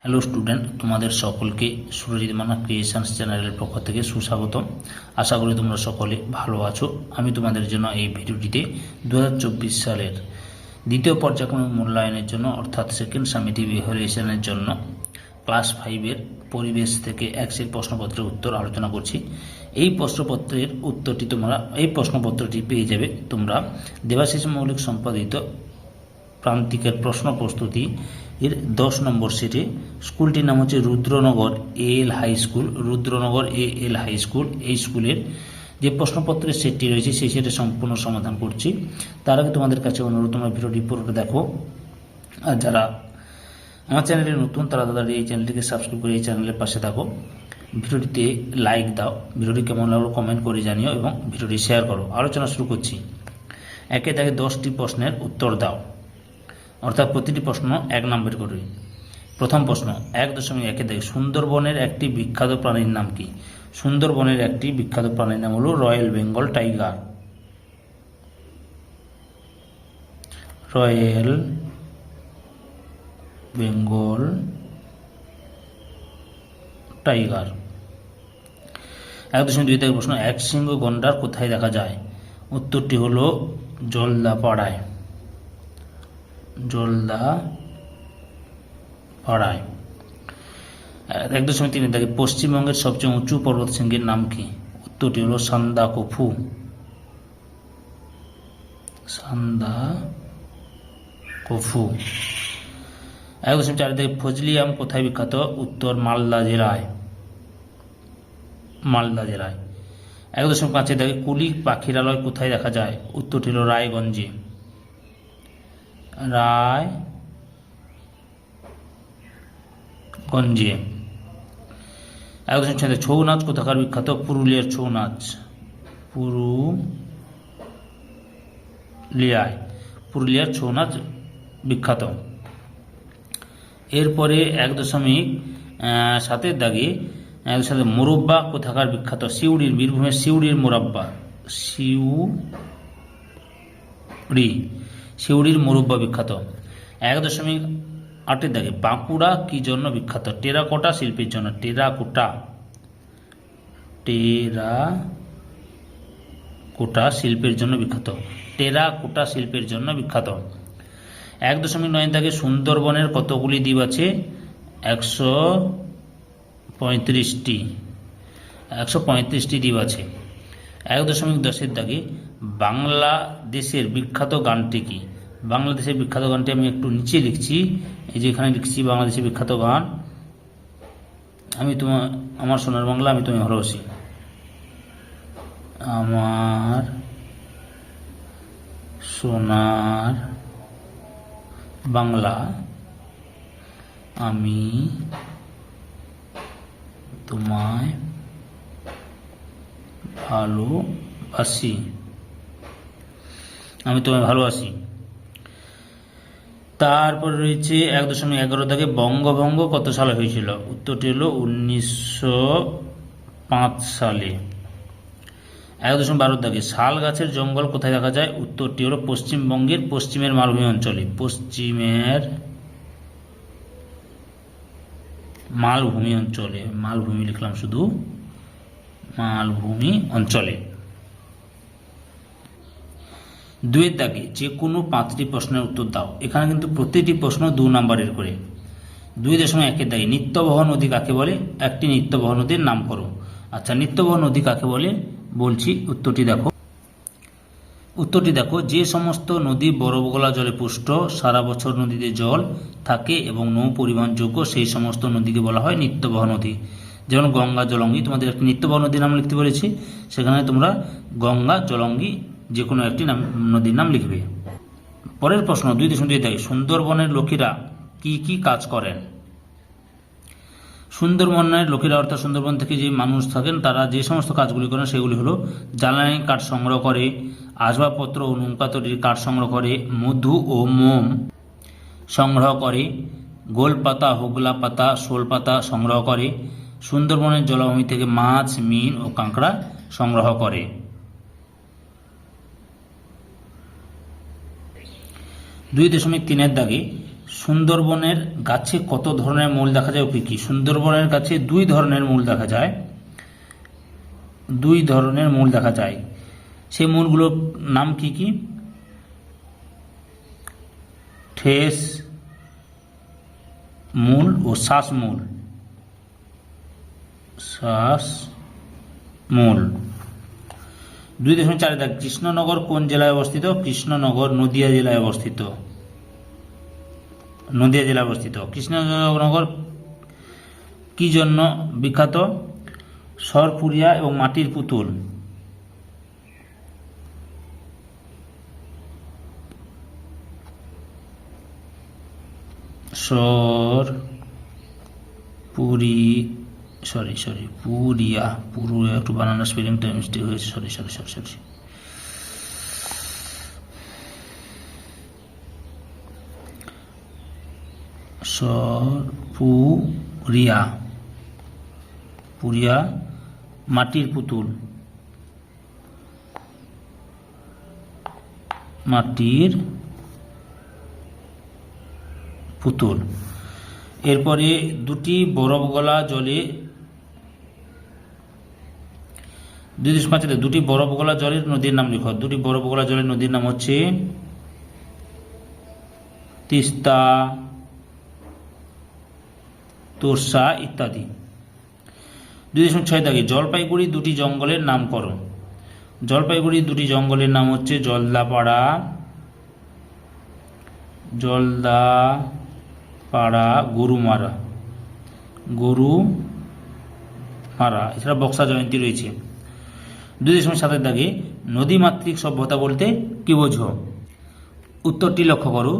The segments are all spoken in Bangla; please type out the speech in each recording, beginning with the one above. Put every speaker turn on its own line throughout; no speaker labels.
হ্যালো স্টুডেন্ট, তোমাদের সকলকে সুরজিৎ মান্না ক্রিয়েশনস চ্যানেলের পক্ষ থেকে সুস্বাগতম। আশা করি তোমরা সকলে ভালো আছো। আমি তোমাদের জন্য এই ভিডিওটিতে 2024 সালের দ্বিতীয় পর্যায়ক্রমিক মূল্যায়নের জন্য অর্থাৎ সেকেন্ড সামেটিভ ইভ্যালুয়েশনের জন্য ক্লাস 5-এর পরিবেশ থেকে এক্সের প্রশ্নপত্রের উত্তর আলোচনা করছি। এই প্রশ্নপত্রটি পেয়ে যাবে তোমরা দেবাশিস মৌলিক সম্পাদিত প্রান্তিকের প্রশ্ন প্রস্তুতি এর 10 নম্বর সেটে। স্কুলটির নাম হচ্ছে Rudranagar AL high school. Rudranagar AL high school, এই স্কুলের যে প্রশ্নপত্রের সেটটি রয়েছে সেই সেটে সম্পূর্ণ সমাধান করছি। তার আগে তোমাদের কাছে অনুরোধ, তোমরা ভিডিওটি পুরোটা দেখো। আর যারা আমার চ্যানেলে নতুন তারা তাদের এই চ্যানেলটিকে সাবস্ক্রাইব করে এই চ্যানেলের পাশে থাকো। ভিডিওটিতে লাইক দাও, ভিডিওটি কেমন লাগলো কমেন্ট করে জানিও এবং ভিডিওটি শেয়ার করো। আলোচনা শুরু করছি। একে দাগে 10টি প্রশ্নের উত্তর দাও, অর্থাৎ প্রতিটি প্রশ্ন 1 নম্বর করে। প্রথম প্রশ্ন 1.1 দাগে সুন্দরবনের একটি বিখ্যাত প্রাণীর নাম কি? সুন্দরবনের একটি বিখ্যাত প্রাণীর নাম হলো royal Bengal tiger. Royal Bengal tiger. 1.2 দাগে প্রশ্ন এক শৃঙ্গ গন্ডার কোথায় দেখা যায়? উত্তরটি হলো জলদাপাড়ায়। জলদাপাড়ায়। 1.3 দাগে পশ্চিমবঙ্গের সবচেয়ে উঁচু পর্বতশৃঙ্গের নাম কি? উত্তরটি হলো সান্দাকফু। সান্দাকফু। 1.4 দাগে ফজলি আম কোথায় বিখ্যাত? উত্তর মালদা জেলায়। মালদা জেলায়। 1.5 দাগে কুলি পাখিরালয় কোথায় দেখা যায়? উত্তরটি হলো রায়গঞ্জে। রায়গঞ্জে। 1.6 ছৌ নাচ কোথাকার বিখ্যাত? পুরুলিয়ার ছৌ নাচ। পুরুলিয়ার ছৌ নাচ বিখ্যাত। এরপরে 1.7 দাগে মোরব্বা কোথাকার বিখ্যাত? সিউড়ির, বীরভূমের সিউড়ির মোরব্বা। সিউড়ির মোরব্বা বিখ্যাত। 1.8 দাগে বাঁকুড়া কি জন্য বিখ্যাত? টেরাকোটা শিল্পের জন্য। টেরাকোটা শিল্পের জন্য বিখ্যাত। টেরাকোটা শিল্পের জন্য বিখ্যাত। 1.9 দাগে সুন্দরবনের কতগুলি দ্বীপ আছে? 135টি দ্বীপ আছে। 1.10 দাগে বাংলাদেশের বিখ্যাত গানটি কি? বাংলাদেশের বিখ্যাত গানটি আমি একটু নিচে লিখছি, এই যে এখানে লিখছি বাংলাদেশের বিখ্যাত গান আমার সোনার বাংলা আমি তোমায় ভালোবাসি। আমার সোনার বাংলা আমি তোমায় ভালোবাসি। আমি তোমায় ভালোবাসি। তারপর রয়েছে 1.11 দাগে বঙ্গভঙ্গ কত সালে হয়েছিল? উত্তরটি হলো 1905 সালে। 1.12 দাগে শাল গাছের জঙ্গল কোথায় দেখা যায়? উত্তরটি হলো পশ্চিমবঙ্গের পশ্চিমের মালভূমি অঞ্চলে। পশ্চিমের মালভূমি অঞ্চলে। মালভূমি লিখলাম শুধু, মালভূমি অঞ্চলে। 2 দাগে যে কোনো 5টি প্রশ্নের উত্তর দাও। এখানে কিন্তু প্রতিটি প্রশ্ন 2 নম্বরের করে। 2.1 দাগে নিত্যবহ নদী কাকে বলে? একটি নিত্যবহ নদীর নাম করো। আচ্ছা, নিত্যবহ নদী কাকে বলে বলছি, উত্তরটি দেখো যে সমস্ত নদী বরফ গলা জলে পুষ্ট, সারা বছর নদীতে জল থাকে এবং নৌ পরিবহনযোগ্য, সেই সমস্ত নদীকে বলা হয় নিত্যবহ নদী। যেমন গঙ্গা, জলঙ্গি। তোমাদের একটি নিত্যবহ নদীর নাম লিখতে বলেছি, সেখানে তোমরা গঙ্গা, জলঙ্গি যে কোনো একটি নদীর নাম লিখবে। পরের প্রশ্ন 2.2 দাগে সুন্দরবনের লোকেরা কি কি কাজ করেন? সুন্দরবনের লোকেরা অর্থাৎ সুন্দরবন থেকে যে মানুষ থাকেন তারা যে সমস্ত কাজগুলি করেন সেগুলি হলো জ্বালানি কাঠ সংগ্রহ করে, আসবাবপত্র ও নৌকা তৈরির কাঠ সংগ্রহ করে, মধু ও মোম সংগ্রহ করে, গোলপাতা, হুগলা পাতা, শোল পাতা সংগ্রহ করে, সুন্দরবনের জলাভূমি থেকে মাছ, মিন ও কাঁকড়া সংগ্রহ করে। 2.3 দাগে সুন্দরবনের গাছে কত ধরনের মূল দেখা যায় ও কি কি? সুন্দরবনের গাছে দুই ধরনের মূল দেখা যায়, দুই ধরনের মূল দেখা যায়। সেই মূলগুলোর নাম কি কি? ঠেস মূল ও শ্বাস মূল, শ্বাস মূল। 2.4 দাগ, কৃষ্ণনগর কোন জেলায় অবস্থিত? কৃষ্ণনগর নদিয়া জেলায় অবস্থিত, নদিয়া জেলায় অবস্থিত। কৃষ্ণনগর কি জন্য বিখ্যাত? সরপুরিয়া এবং মাটির পুতুল। পুরিয়া, একটু বানানো স্পেলিংটা মিস্টেক হয়েছে, সরি। পুরিয়া মাটির পুতুল, মাটির পুতুল। এরপরে দুটি বরফ গলা জলে, 2.5 দুটি বরফ গলা জলের নদীর নাম লিখো। দুটি বরফ গলা জলের নদীর নাম হচ্ছে তিস্তা, তোরসা ইত্যাদি। 2.6 দাগে, জলপাইগুড়ি দুটি জঙ্গলের নাম করো। জলপাইগুড়ি দুটি জঙ্গলের নাম হচ্ছে জলদাপাড়া, গরুমারা। এছাড়া বক্সা জয়ন্তী রয়েছে। 2.7 দাগে, নদীমাতৃক সভ্যতা বলতে কি বোঝো? উত্তরটি লক্ষ্য করো।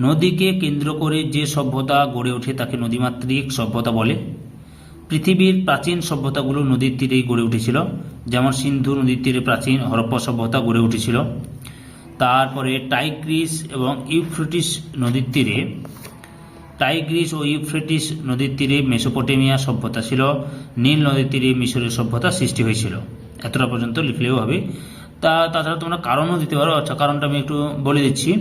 নদীকে কেন্দ্র করে যে সভ্যতা গড়ে ওঠে তাকে নদীমাতৃক সভ্যতা বলে। পৃথিবীর প্রাচীন সভ্যতাগুলো নদীর তীরেই গড়ে উঠেছিল, যেমন সিন্ধু নদীর তীরে প্রাচীন হরপ্পা সভ্যতা গড়ে উঠেছিল। তারপরে টাইগ্রিস ও ইউফ্রেটিস নদীর তীরে মেসোপটেমিয়া সভ্যতা ছিল। নীল নদীর তীরে মিশরের সভ্যতা সৃষ্টি হয়েছিল। এতটা পর্যন্ত লিখলেও হবে। তাছাড়া তোমরা কারণও দিতে পারো। আচ্ছা, কারণটা আমি একটু বলে দিচ্ছি।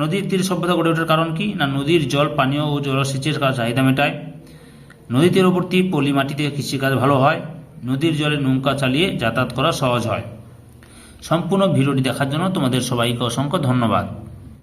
নদীর তীরে সভ্যতা গড়ে ওঠার কারণ কি? না, নদীর জল পানীয় ও জলসেচের চাহিদা মেটায়। নদী তীরবর্তী পলি মাটিতে কৃষিকাজ ভালো হয়। নদীর জলে নৌকা চালিয়ে যাতায়াত করা সহজ হয়। সম্পূর্ণ ভিডিওটি দেখার জন্য তোমাদের সবাইকে অসংখ্য ধন্যবাদ।